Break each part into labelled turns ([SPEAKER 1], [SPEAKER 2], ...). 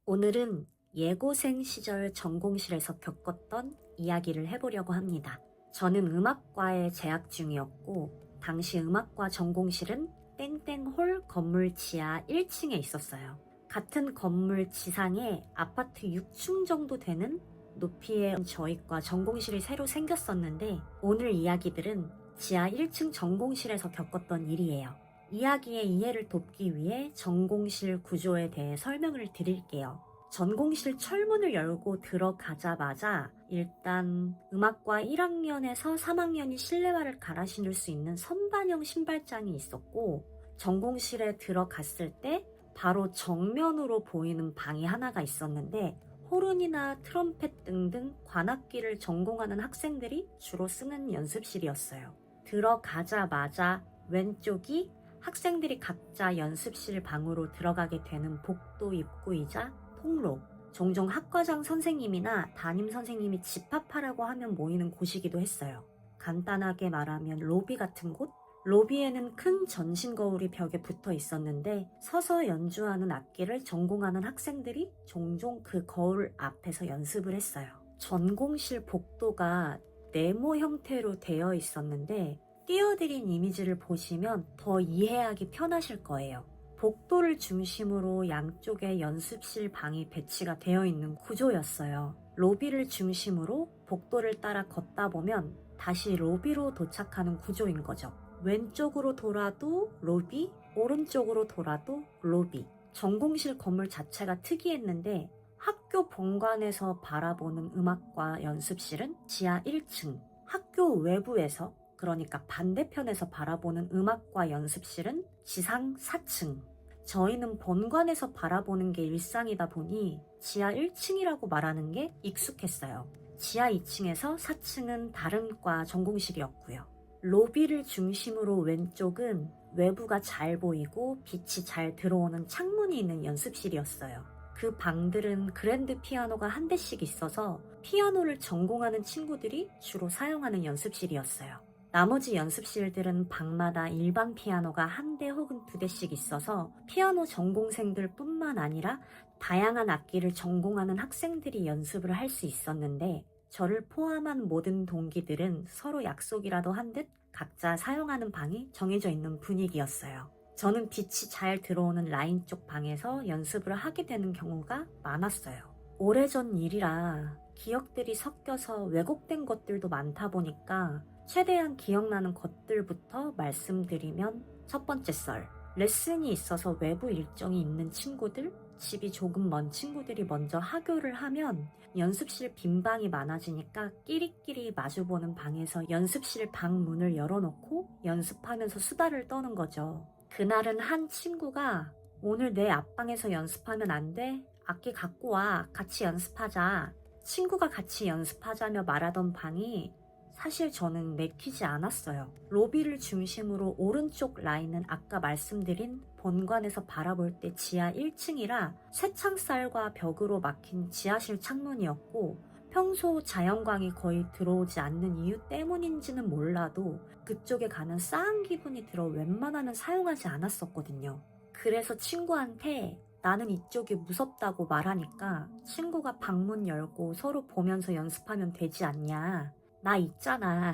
[SPEAKER 1] 오늘은 예고생 시절 전공실에서 겪었던 이야기를 해보려고 합니다. 저는 음악과에 재학 중이었고, 당시 음악과 전공실은 땡땡홀 건물 지하 1층에 있었어요. 같은 건물 지상에 아파트 6층 정도 되는 높이의 저희과 전공실이 새로 생겼었는데, 오늘 이야기들은 지하 1층 전공실에서 겪었던 일이에요. 이야기의 이해를 돕기 위해 전공실 구조에 대해 설명을 드릴게요. 전공실 철문을 열고 들어가자마자 일단 음악과 1학년에서 3학년이 실내화를 갈아 신을 수 있는 선반형 신발장이 있었고, 전공실에 들어갔을 때 바로 정면으로 보이는 방이 하나가 있었는데, 호른이나 트럼펫 등등 관악기를 전공하는 학생들이 주로 쓰는 연습실이었어요. 들어가자마자 왼쪽이 학생들이 각자 연습실 방으로 들어가게 되는 복도 입구이자 통로, 종종 학과장 선생님이나 담임 선생님이 집합하라고 하면 모이는 곳이기도 했어요. 간단하게 말하면 로비 같은 곳? 로비에는 큰 전신 거울이 벽에 붙어 있었는데 서서 연주하는 악기를 전공하는 학생들이 종종 그 거울 앞에서 연습을 했어요. 전공실 복도가 네모 형태로 되어 있었는데 띄워드린 이미지를 보시면 더 이해하기 편하실 거예요. 복도를 중심으로 양쪽에 연습실 방이 배치가 되어 있는 구조였어요. 로비를 중심으로 복도를 따라 걷다 보면 다시 로비로 도착하는 구조인 거죠. 왼쪽으로 돌아도 로비, 오른쪽으로 돌아도 로비. 전공실 건물 자체가 특이했는데 학교 본관에서 바라보는 음악과 연습실은 지하 1층, 학교 외부에서 그러니까 반대편에서 바라보는 음악과 연습실은 지상 4층. 저희는 본관에서 바라보는 게 일상이다 보니 지하 1층이라고 말하는 게 익숙했어요. 지하 2층에서 4층은 다른 과 전공실이었고요. 로비를 중심으로 왼쪽은 외부가 잘 보이고 빛이 잘 들어오는 창문이 있는 연습실이었어요. 그 방들은 그랜드 피아노가 한 대씩 있어서 피아노를 전공하는 친구들이 주로 사용하는 연습실이었어요. 나머지 연습실들은 방마다 일반 피아노가 한 대 혹은 두 대씩 있어서 피아노 전공생들 뿐만 아니라 다양한 악기를 전공하는 학생들이 연습을 할 수 있었는데, 저를 포함한 모든 동기들은 서로 약속이라도 한 듯 각자 사용하는 방이 정해져 있는 분위기였어요. 저는 빛이 잘 들어오는 라인 쪽 방에서 연습을 하게 되는 경우가 많았어요. 오래전 일이라 기억들이 섞여서 왜곡된 것들도 많다 보니까 최대한 기억나는 것들부터 말씀드리면, 첫 번째 썰. 레슨이 있어서 외부 일정이 있는 친구들, 집이 조금 먼 친구들이 먼저 하교를 하면 연습실 빈 방이 많아지니까 끼리끼리 마주보는 방에서 연습실 방 문을 열어놓고 연습하면서 수다를 떠는 거죠. 그날은 한 친구가 오늘 내 앞방에서 연습하면 안 돼? 악기 갖고 와. 같이 연습하자. 친구가 같이 연습하자며 말하던 방이 사실 저는 내키지 않았어요. 로비를 중심으로 오른쪽 라인은 아까 말씀드린 본관에서 바라볼 때 지하 1층이라 쇠창살과 벽으로 막힌 지하실 창문이었고, 평소 자연광이 거의 들어오지 않는 이유 때문인지는 몰라도 그쪽에 가면 싸한 기분이 들어 웬만하면 사용하지 않았었거든요. 그래서 친구한테 나는 이쪽이 무섭다고 말하니까 친구가 방문 열고 서로 보면서 연습하면 되지 않냐, 나 있잖아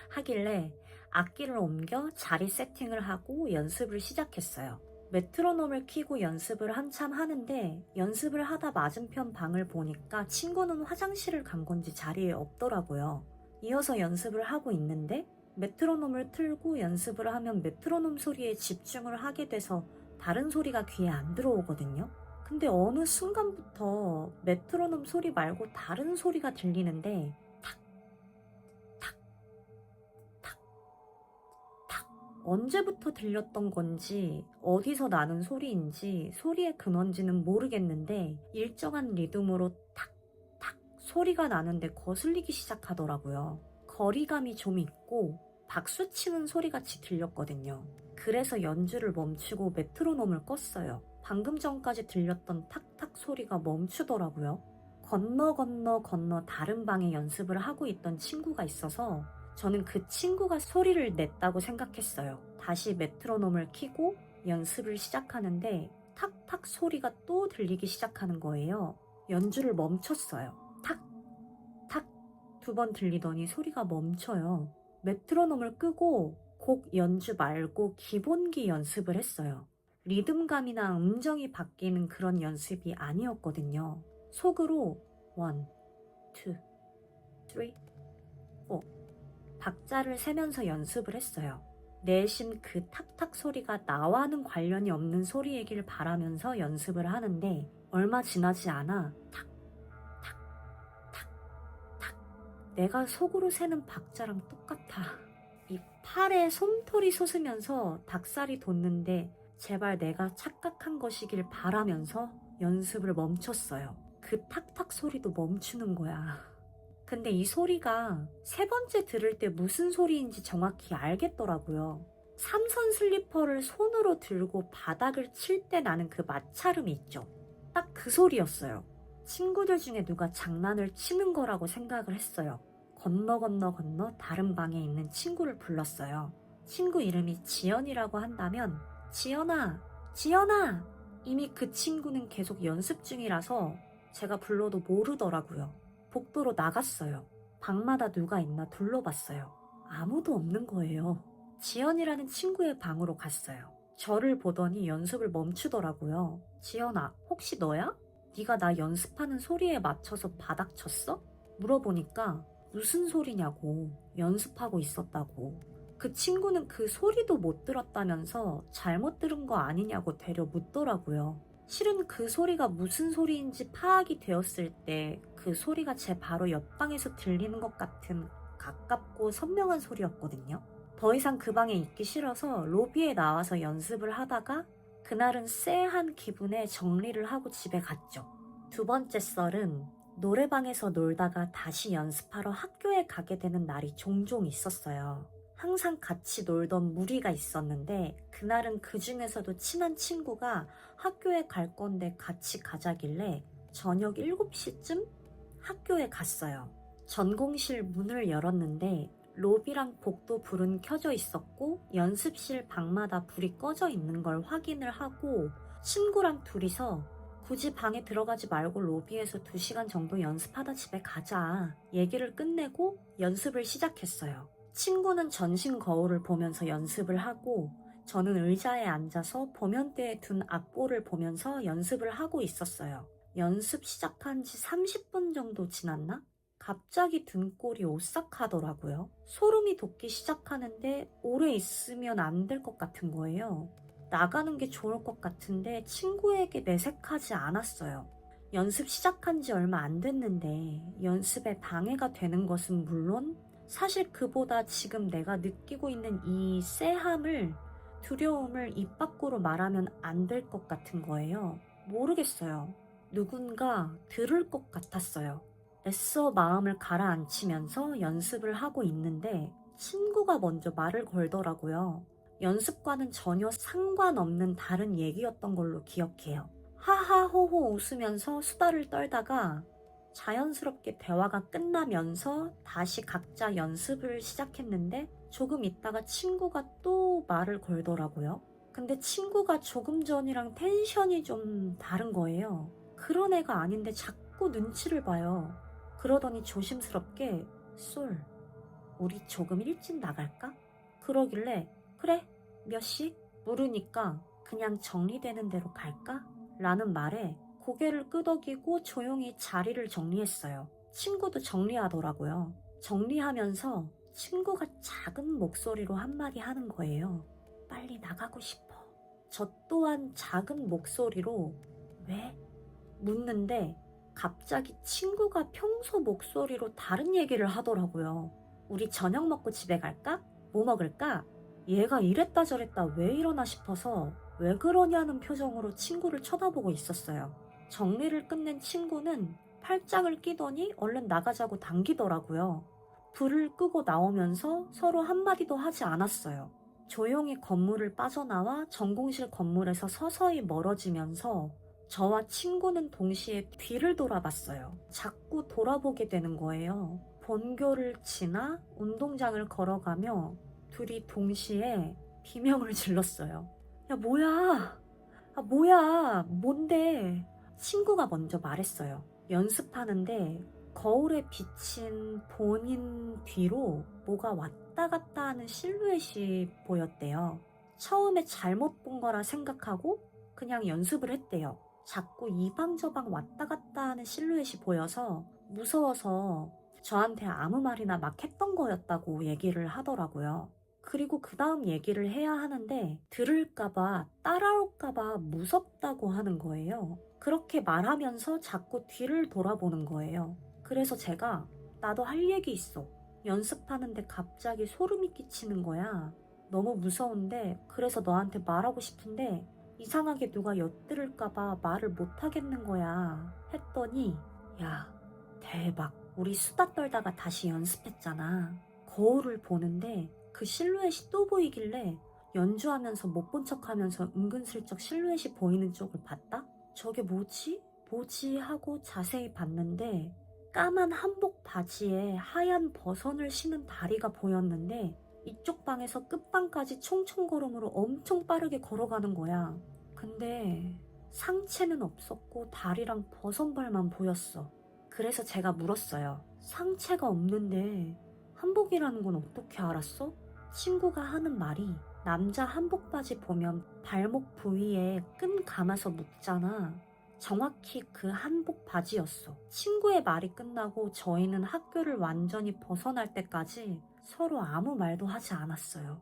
[SPEAKER 1] 하길래 악기를 옮겨 자리 세팅을 하고 연습을 시작했어요. 메트로놈을 켜고 연습을 한참 하는데 연습을 하다 맞은편 방을 보니까 친구는 화장실을 간 건지 자리에 없더라고요. 이어서 연습을 하고 있는데 메트로놈을 틀고 연습을 하면 메트로놈 소리에 집중을 하게 돼서 다른 소리가 귀에 안 들어오거든요. 근데 어느 순간부터 메트로놈 소리 말고 다른 소리가 들리는데 언제부터 들렸던 건지 어디서 나는 소리인지 소리의 근원지는 모르겠는데 일정한 리듬으로 탁탁 소리가 나는데 거슬리기 시작하더라고요. 거리감이 좀 있고 박수 치는 소리같이 들렸거든요. 그래서 연주를 멈추고 메트로놈을 껐어요. 방금 전까지 들렸던 탁탁 소리가 멈추더라고요. 건너 다른 방에 연습을 하고 있던 친구가 있어서 저는 그 친구가 소리를 냈다고 생각했어요. 다시 메트로놈을 켜고 연습을 시작하는데 탁탁 소리가 또 들리기 시작하는 거예요. 연주를 멈췄어요. 탁, 탁 2번 들리더니 소리가 멈춰요. 메트로놈을 끄고 곡 연주 말고 기본기 연습을 했어요. 리듬감이나 음정이 바뀌는 그런 연습이 아니었거든요. 속으로 1, 2, 3, 4 박자를 세면서 연습을 했어요. 내심 그 탁탁 소리가 나와는 관련이 없는 소리이길 바라면서 연습을 하는데 얼마 지나지 않아 탁, 탁, 탁, 탁 내가 속으로 세는 박자랑 똑같아. 이 팔에 솜털이 솟으면서 닭살이 돋는데 제발 내가 착각한 것이길 바라면서 연습을 멈췄어요. 그 탁탁 소리도 멈추는 거야. 근데 이 소리가 3번째 들을 때 무슨 소리인지 정확히 알겠더라고요. 삼선 슬리퍼를 손으로 들고 바닥을 칠 때 나는 그 마찰음이 있죠. 딱 그 소리였어요. 친구들 중에 누가 장난을 치는 거라고 생각을 했어요. 건너 다른 방에 있는 친구를 불렀어요. 친구 이름이 지연이라고 한다면 지연아, 지연아! 이미 그 친구는 계속 연습 중이라서 제가 불러도 모르더라고요. 복도로 나갔어요. 방마다 누가 있나 둘러봤어요. 아무도 없는 거예요. 지연이라는 친구의 방으로 갔어요. 저를 보더니 연습을 멈추더라고요. 지연아, 혹시 너야? 네가 나 연습하는 소리에 맞춰서 바닥 쳤어? 물어보니까 무슨 소리냐고, 연습하고 있었다고. 그 친구는 그 소리도 못 들었다면서 잘못 들은 거 아니냐고 되려 묻더라고요. 실은 그 소리가 무슨 소리인지 파악이 되었을 때 그 소리가 제 바로 옆방에서 들리는 것 같은 가깝고 선명한 소리였거든요. 더 이상 그 방에 있기 싫어서 로비에 나와서 연습을 하다가 그날은 쎄한 기분에 정리를 하고 집에 갔죠. 2번째 썰은 노래방에서 놀다가 다시 연습하러 학교에 가게 되는 날이 종종 있었어요. 항상 같이 놀던 무리가 있었는데 그날은 그 중에서도 친한 친구가 학교에 갈 건데 같이 가자길래 저녁 7시쯤 학교에 갔어요. 전공실 문을 열었는데 로비랑 복도 불은 켜져 있었고 연습실 방마다 불이 꺼져 있는 걸 확인을 하고 친구랑 둘이서 굳이 방에 들어가지 말고 로비에서 2시간 정도 연습하다 집에 가자 얘기를 끝내고 연습을 시작했어요. 친구는 전신 거울을 보면서 연습을 하고 저는 의자에 앉아서 보면대에 둔 악보를 보면서 연습을 하고 있었어요. 연습 시작한 지 30분 정도 지났나? 갑자기 등골이 오싹하더라고요. 소름이 돋기 시작하는데 오래 있으면 안 될 것 같은 거예요. 나가는 게 좋을 것 같은데 친구에게 내색하지 않았어요. 연습 시작한 지 얼마 안 됐는데 연습에 방해가 되는 것은 물론 사실 그보다 지금 내가 느끼고 있는 이 쎄함을, 두려움을 입 밖으로 말하면 안 될 것 같은 거예요. 모르겠어요. 누군가 들을 것 같았어요. 애써 마음을 가라앉히면서 연습을 하고 있는데 친구가 먼저 말을 걸더라고요. 연습과는 전혀 상관없는 다른 얘기였던 걸로 기억해요. 하하호호 웃으면서 수다를 떨다가 자연스럽게 대화가 끝나면서 다시 각자 연습을 시작했는데 조금 있다가 친구가 또 말을 걸더라고요. 근데 친구가 조금 전이랑 텐션이 좀 다른 거예요. 그런 애가 아닌데 자꾸 눈치를 봐요. 그러더니 조심스럽게 솔, 우리 조금 일찍 나갈까? 그러길래 그래, 몇 시? 물으니까 그냥 정리되는 대로 갈까? 라는 말에 고개를 끄덕이고 조용히 자리를 정리했어요. 친구도 정리하더라고요. 정리하면서 친구가 작은 목소리로 한마디 하는 거예요. 빨리 나가고 싶어. 저 또한 작은 목소리로 왜? 묻는데 갑자기 친구가 평소 목소리로 다른 얘기를 하더라고요. 우리 저녁 먹고 집에 갈까? 뭐 먹을까? 얘가 이랬다 저랬다 왜 이러나 싶어서 왜 그러냐는 표정으로 친구를 쳐다보고 있었어요. 정리를 끝낸 친구는 팔짱을 끼더니 얼른 나가자고 당기더라고요. 불을 끄고 나오면서 서로 한마디도 하지 않았어요. 조용히 건물을 빠져나와 전공실 건물에서 서서히 멀어지면서 저와 친구는 동시에 뒤를 돌아봤어요. 자꾸 돌아보게 되는 거예요. 본교를 지나 운동장을 걸어가며 둘이 동시에 비명을 질렀어요. 야, 뭐야? 아, 뭐야, 뭔데? 친구가 먼저 말했어요. 연습하는데 거울에 비친 본인 뒤로 뭐가 왔다 갔다 하는 실루엣이 보였대요. 처음에 잘못 본 거라 생각하고 그냥 연습을 했대요. 자꾸 이방저방 왔다 갔다 하는 실루엣이 보여서 무서워서 저한테 아무 말이나 막 했던 거였다고 얘기를 하더라고요. 그리고 그 다음 얘기를 해야 하는데 들을까봐 따라올까봐 무섭다고 하는 거예요. 그렇게 말하면서 자꾸 뒤를 돌아보는 거예요. 그래서 제가 나도 할 얘기 있어. 연습하는데 갑자기 소름이 끼치는 거야. 너무 무서운데 그래서 너한테 말하고 싶은데 이상하게 누가 엿들을까봐 말을 못 하겠는 거야. 했더니 야, 대박. 우리 수다 떨다가 다시 연습했잖아. 거울을 보는데 그 실루엣이 또 보이길래 연주하면서 못 본 척하면서 은근슬쩍 실루엣이 보이는 쪽을 봤다? 저게 뭐지? 뭐지? 하고 자세히 봤는데 까만 한복 바지에 하얀 버선을 신은 다리가 보였는데 이쪽 방에서 끝방까지 총총걸음으로 엄청 빠르게 걸어가는 거야. 근데 상체는 없었고 다리랑 버선발만 보였어. 그래서 제가 물었어요. 상체가 없는데 한복이라는 건 어떻게 알았어? 친구가 하는 말이 남자 한복 바지 보면 발목 부위에 끈 감아서 묶잖아. 정확히 그 한복 바지였어. 친구의 말이 끝나고 저희는 학교를 완전히 벗어날 때까지 서로 아무 말도 하지 않았어요.